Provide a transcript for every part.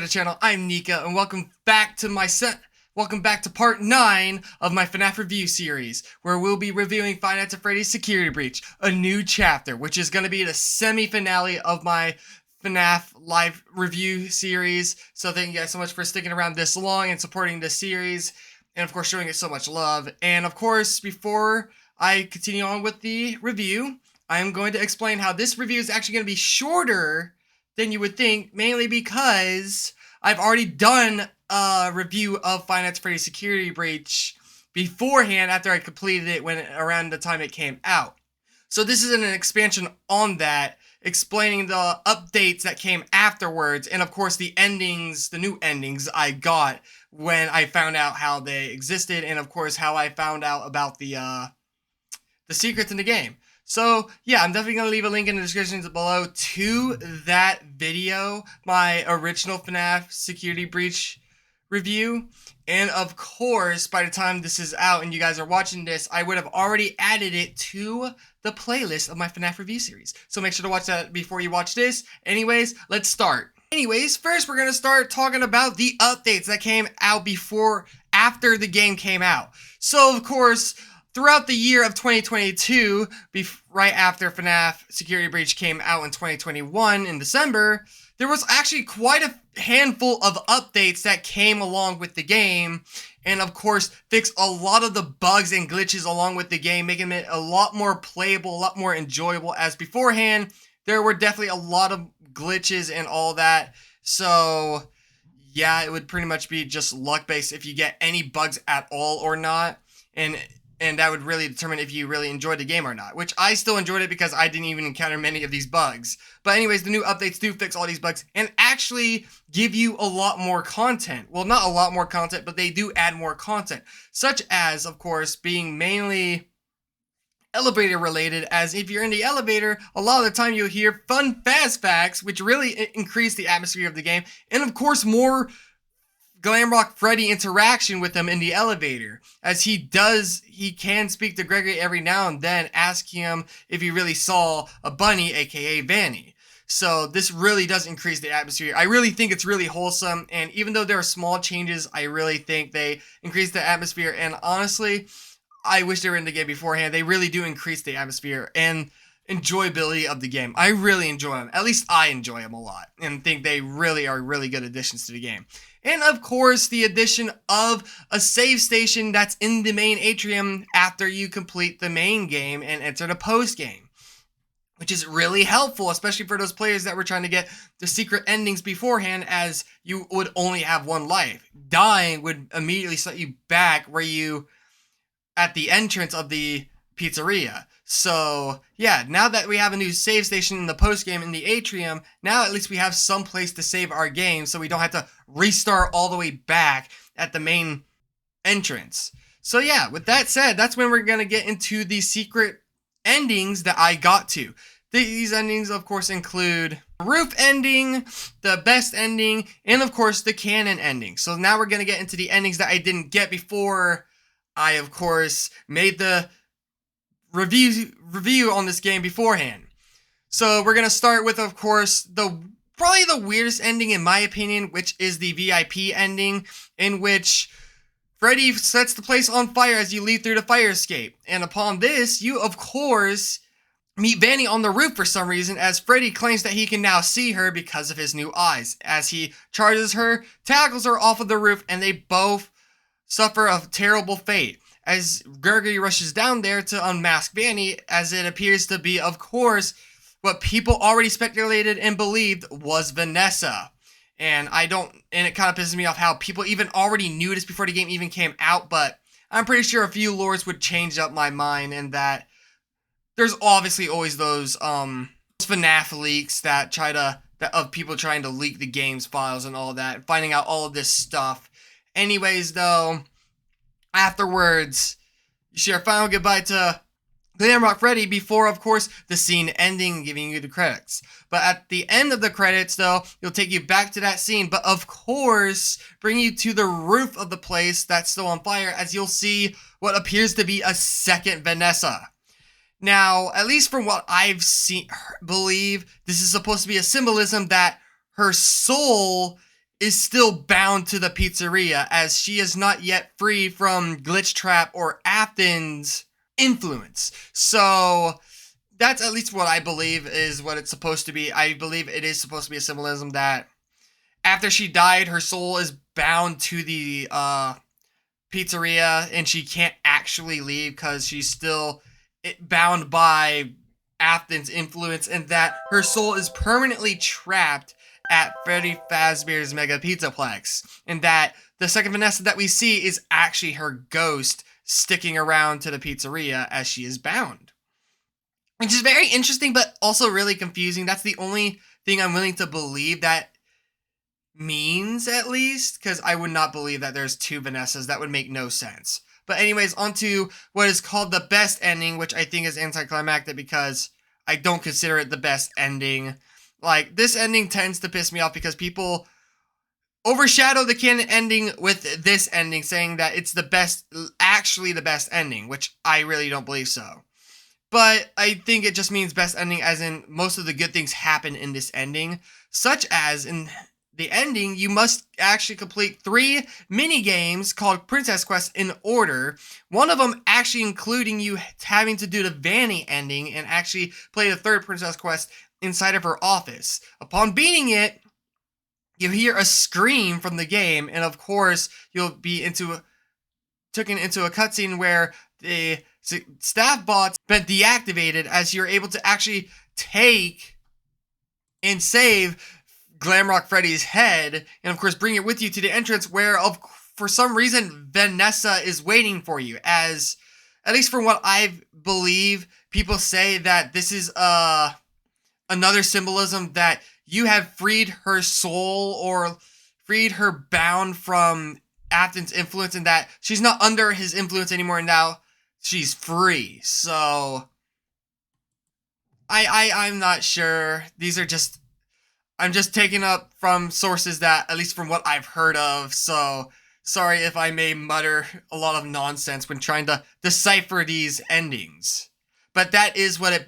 the channel. I'm Nika, and welcome back to part 9 of my FNAF review series, where we'll be reviewing Five Nights at Freddy's Security Breach, a new chapter, which is going to be the semi-finale of my FNAF live review series. So thank you guys so much for sticking around this long and supporting this series, and of course showing it so much love. And of course, before I continue on with the review, I'm going to explain how this review is actually going to be shorter than you would think, mainly because I've already done a review of Five Nights at Freddy's Security Breach beforehand after I completed it when around the time it came out. So this is an expansion on that, explaining the updates that came afterwards, and of course the endings, the new endings I got when I found out how they existed, and of course how I found out about the secrets in the game. So, yeah, I'm definitely going to leave a link in the description below to that video, my original FNAF Security Breach review. And, of course, by the time this is out and you guys are watching this, I would have already added it to the playlist of my FNAF review series. So make sure to watch that before you watch this. Anyways, let's start. Anyways, first we're going to start talking about the updates that came out after the game came out. So, of course, throughout the year of 2022, right after FNAF Security Breach came out in 2021 in December, there was actually quite a handful of updates that came along with the game, and of course fixed a lot of the bugs and glitches along with the game, making it a lot more playable, a lot more enjoyable, as beforehand there were definitely a lot of glitches and all that. So yeah, it would pretty much be just luck based if you get any bugs at all or not, and that would really determine if you really enjoyed the game or not, which I still enjoyed it because I didn't even encounter many of these bugs. But anyways, the new updates do fix all these bugs and actually give you a lot more content. Well, not a lot more content, but they do add more content, such as, of course, being mainly elevator related, as if you're in the elevator, a lot of the time you'll hear fun fast facts, which really increase the atmosphere of the game, and of course more Glamrock Freddy interaction with him in the elevator, as he can speak to Gregory every now and then, asking him if he really saw a bunny, aka Vanny. So this really does increase the atmosphere. I really think it's really wholesome, and even though there are small changes, I really think they increase the atmosphere, and honestly, I wish they were in the game beforehand. They really do increase the atmosphere and enjoyability of the game. I really enjoy them. At least I enjoy them a lot, and think they really are really good additions to the game. And of course, the addition of a save station that's in the main atrium after you complete the main game and enter the post game, which is really helpful, especially for those players that were trying to get the secret endings beforehand, as you would only have one life. Dying would immediately set you back where you at the entrance of the pizzeria. So yeah, now that we have a new save station in the post game in the atrium, now at least we have some place to save our game, so we don't have to restart all the way back at the main entrance. So yeah, with that said, that's when we're gonna get into the secret endings that I got to. These endings, of course, include the roof ending, the best ending, and of course the Canon ending. So now we're gonna get into the endings that I didn't get before I, of course, made the review on this game beforehand. So we're gonna start with, of course, probably the weirdest ending in my opinion, which is the VIP ending, in which Freddy sets the place on fire as you leave through the fire escape. And upon this, you of course meet Vanny on the roof for some reason, as Freddy claims that he can now see her because of his new eyes. As he charges her, tackles her off of the roof, and they both suffer a terrible fate, as Gregory rushes down there to unmask Vanny, as it appears to be, of course, what people already speculated and believed was Vanessa. And it kind of pisses me off how people even already knew this before the game even came out, but I'm pretty sure a few lores would change up my mind, and that there's obviously always those FNAF leaks of people trying to leak the game's files and all that, finding out all of this stuff. Anyways, though, afterwards, you share a final goodbye to Glamrock Freddy before, of course, the scene ending, giving you the credits. But at the end of the credits, though, it'll take you back to that scene, but of course, bring you to the roof of the place that's still on fire, as you'll see what appears to be a second Vanessa. Now, at least from what I've seen, believe this is supposed to be a symbolism that her soul is still bound to the pizzeria, as she is not yet free from Glitchtrap or Afton's influence. So that's at least what I believe is what it's supposed to be. I believe it is supposed to be a symbolism that after she died, her soul is bound to the pizzeria, and she can't actually leave because she's still bound by Afton's influence, and that her soul is permanently trapped at Freddy Fazbear's Mega Pizzaplex, and that the second Vanessa that we see is actually her ghost sticking around to the pizzeria as she is bound. Which is very interesting, but also really confusing. That's the only thing I'm willing to believe that means, at least, because I would not believe that there's two Vanessas. That would make no sense. But anyways, on to what is called the best ending, which I think is anticlimactic because I don't consider it the best ending. Like, this ending tends to piss me off because people overshadow the canon ending with this ending, saying that it's the best, actually the best ending, which I really don't believe so. But I think it just means best ending as in most of the good things happen in this ending, such as in the ending, you must actually complete 3 mini games called Princess Quest in order. One of them actually including you having to do the Vanny ending and actually play the 3rd Princess Quest inside of her office. Upon beating it, you hear a scream from the game, and of course, you'll be taken into a cutscene where the staff bot's been deactivated, as you're able to actually take and save Glamrock Freddy's head, and of course bring it with you to the entrance where, for some reason, Vanessa is waiting for you. As, at least from what I believe, people say that this is another symbolism that you have freed her soul or freed her bound from Afton's influence, and that she's not under his influence anymore, and now she's free. So I'm not sure. These are just, I'm just taking up from sources that, at least from what I've heard of, so sorry if I may mutter a lot of nonsense when trying to decipher these endings. But that is what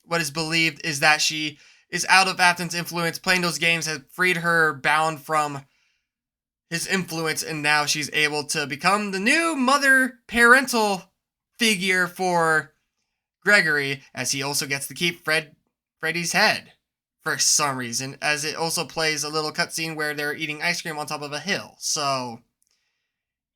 what is believed, is that she is out of Afton's influence, playing those games has freed her bound from his influence, and now she's able to become the new parental figure for Gregory, as he also gets to keep Freddy's head for some reason, as it also plays a little cutscene where they're eating ice cream on top of a hill. So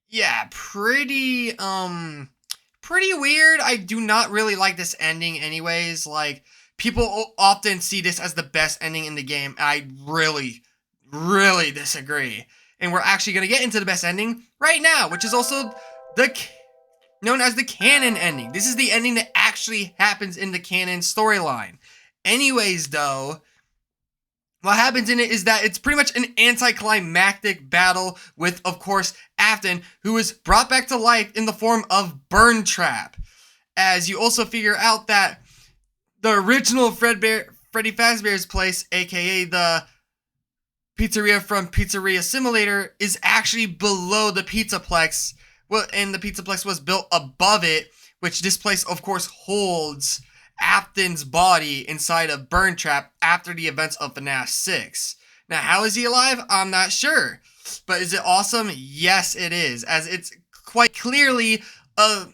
yeah, pretty weird. I do not really like this ending anyways. Like, people often see this as the best ending in the game. I really disagree. And we're actually going to get into the best ending right now, which is also known as the canon ending. This is the ending that actually happens in the canon storyline. Anyways, though, what happens in it is that it's pretty much an anticlimactic battle with, of course, Afton, who is brought back to life in the form of Burn Trap. As you also figure out that the original Freddy Fazbear's place, aka the pizzeria from Pizzeria Simulator, is actually below the Pizzaplex. Well, and the Pizzaplex was built above it, which this place, of course, holds Afton's body inside of Burn Trap after the events of Fnaf 6. Now, how is he alive? I'm not sure. But is it awesome? Yes, it is, as it's quite clearly a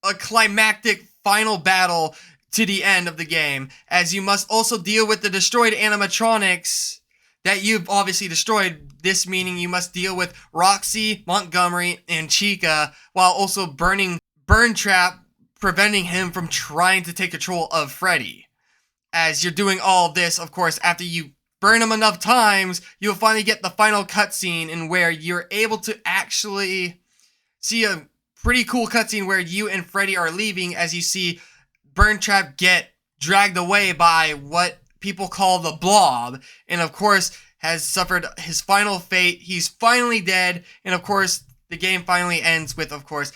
climactic final battle to the end of the game, as you must also deal with the destroyed animatronics that you've obviously destroyed. This meaning you must deal with Roxy, Montgomery, and Chica, while also burning Burn Trap, preventing him from trying to take control of Freddy. As you're doing all this, of course, after you burn him enough times, you'll finally get the final cutscene in where you're able to actually see a pretty cool cutscene where you and Freddy are leaving, as you see Burn Trap get dragged away by what people call the Blob, and of course has suffered his final fate. He's finally dead, and of course the game finally ends with, of course,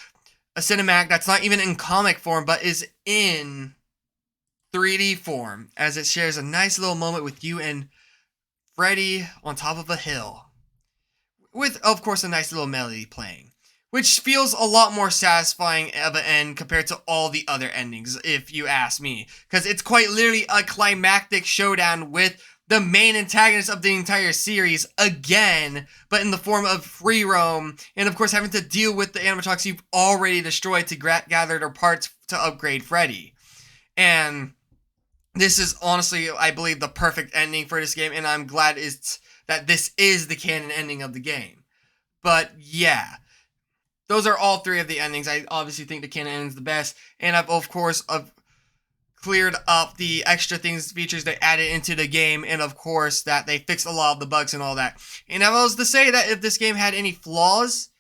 a cinematic that's not even in comic form, but is in 3D form, as it shares a nice little moment with you and Freddy on top of a hill, with, of course, a nice little melody playing, which feels a lot more satisfying of an end compared to all the other endings, if you ask me, because it's quite literally a climactic showdown with the main antagonist of the entire series again, but in the form of free roam, and of course having to deal with the animatronics you've already destroyed to gather their parts to upgrade Freddy. And this is honestly, I believe, the perfect ending for this game, and I'm glad that this is the canon ending of the game. But yeah, those are all three of the endings. I obviously think the canon ending is the best, and I've of course cleared up the extra features they added into the game, and of course that they fixed a lot of the bugs and all that. And I was to say that if this game had any flaws,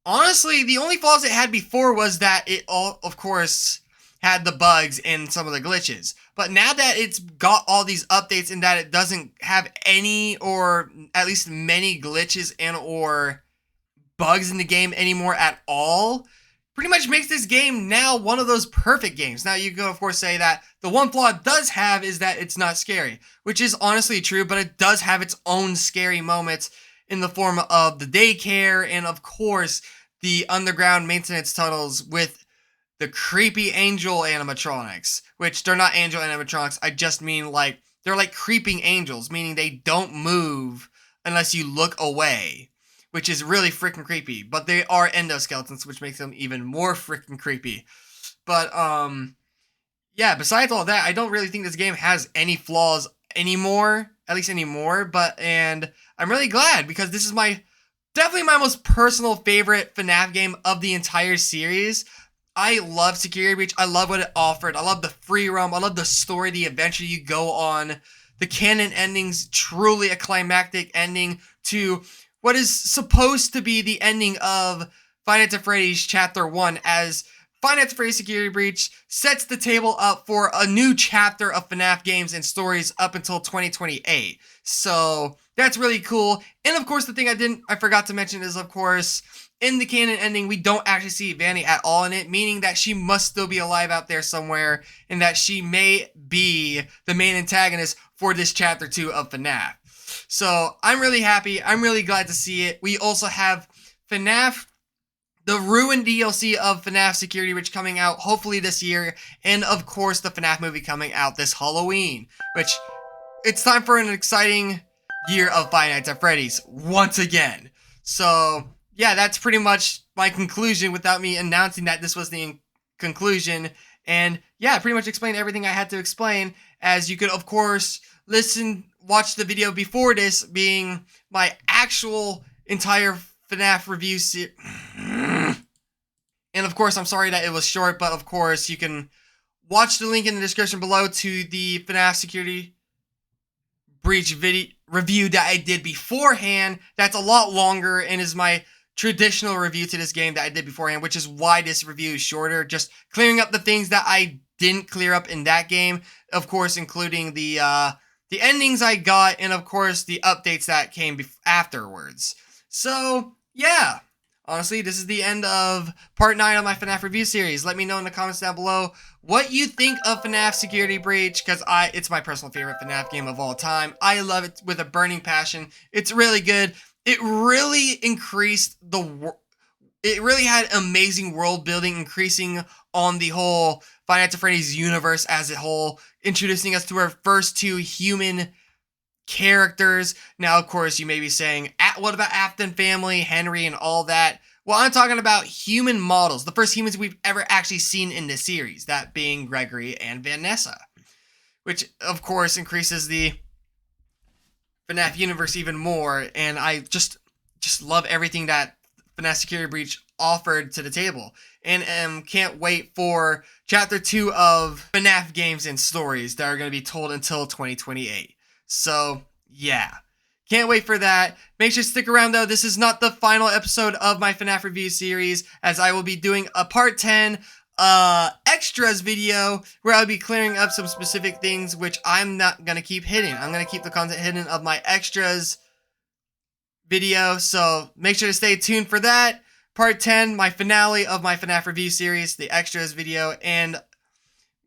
honestly, the only flaws it had before was that it all, of course, had the bugs and some of the glitches. But now that it's got all these updates and that it doesn't have any, or at least many glitches and or bugs in the game anymore at all, pretty much makes this game now one of those perfect games. Now you can of course say that the one flaw it does have is that it's not scary, which is honestly true, but it does have its own scary moments in the form of the daycare and of course the underground maintenance tunnels with the creepy angel animatronics, which they're not angel animatronics. I just mean like they're like creeping angels, meaning they don't move unless you look away, which is really freaking creepy. But they are endoskeletons, which makes them even more freaking creepy. But yeah, besides all that, I don't really think this game has any flaws anymore, at least anymore. And I'm really glad, because this is definitely my most personal favorite FNAF game of the entire series. I love Security Breach. I love what it offered. I love the free roam. I love the story, the adventure you go on. The canon ending's truly a climactic ending to what is supposed to be the ending of Five Nights at Freddy's Chapter 1, as Five Nights at Freddy's Security Breach sets the table up for a new chapter of FNAF games and stories up until 2028. So that's really cool. And of course, the thing I forgot to mention is, of course, in the canon ending, we don't actually see Vanny at all in it, meaning that she must still be alive out there somewhere, and that she may be the main antagonist for this Chapter 2 of FNAF. So I'm really happy. I'm really glad to see it. We also have FNAF, the Ruined DLC of FNAF Security Breach coming out hopefully this year, and of course the FNAF movie coming out this Halloween, which it's time for an exciting year of Five Nights at Freddy's once again. So yeah, that's pretty much my conclusion without me announcing that this was the conclusion. And yeah, I pretty much explained everything I had to explain, as you could of course watch the video before this being my actual entire FNAF review series. And of course, I'm sorry that it was short, but of course you can watch the link in the description below to the FNAF Security Breach review that I did beforehand. That's a lot longer and is my traditional review to this game that I did beforehand, which is why this review is shorter, just clearing up the things that I didn't clear up in that game, of course, including the endings I got, and of course the updates that came afterwards. So yeah, honestly, this is the end of part 9 of my FNAF review series. Let me know in the comments down below what you think of FNAF Security Breach, because it's my personal favorite FNAF game of all time. I love it with a burning passion. It's really good. It really increased it really had amazing world building, increasing on the whole Five Nights at Freddy's universe as a whole, introducing us to our first 2 human characters. Now, of course, you may be saying, what about Afton family, Henry, and all that? Well, I'm talking about human models, the first humans we've ever actually seen in this series, that being Gregory and Vanessa, which, of course, increases the FNAF universe even more, and I just love everything that FNAF Security Breach offered to the table, and can't wait for Chapter 2 of FNAF games and stories that are going to be told until 2028. So, yeah. Can't wait for that. Make sure to stick around, though. This is not the final episode of my FNAF review series, as I will be doing a part 10 extras video where I'll be clearing up some specific things which I'm not going to keep hidden. I'm going to keep the content hidden of my extras video, so make sure to stay tuned for that. Part 10, my finale of my FNAF review series, the extras video, and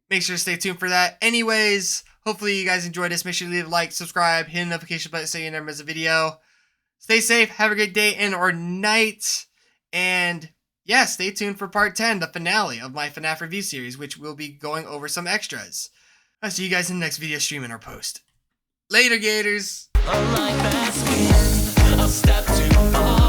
make sure to stay tuned for that. Anyways, hopefully you guys enjoyed this. Make sure to leave a like, subscribe, hit the notification button so you never miss a video. Stay safe, have a great day and or night, and yeah, stay tuned for part 10, the finale of my FNAF review series, which will be going over some extras. I'll see you guys in the next video stream and or post. Later, Gators. Unlike that skin, a step too far.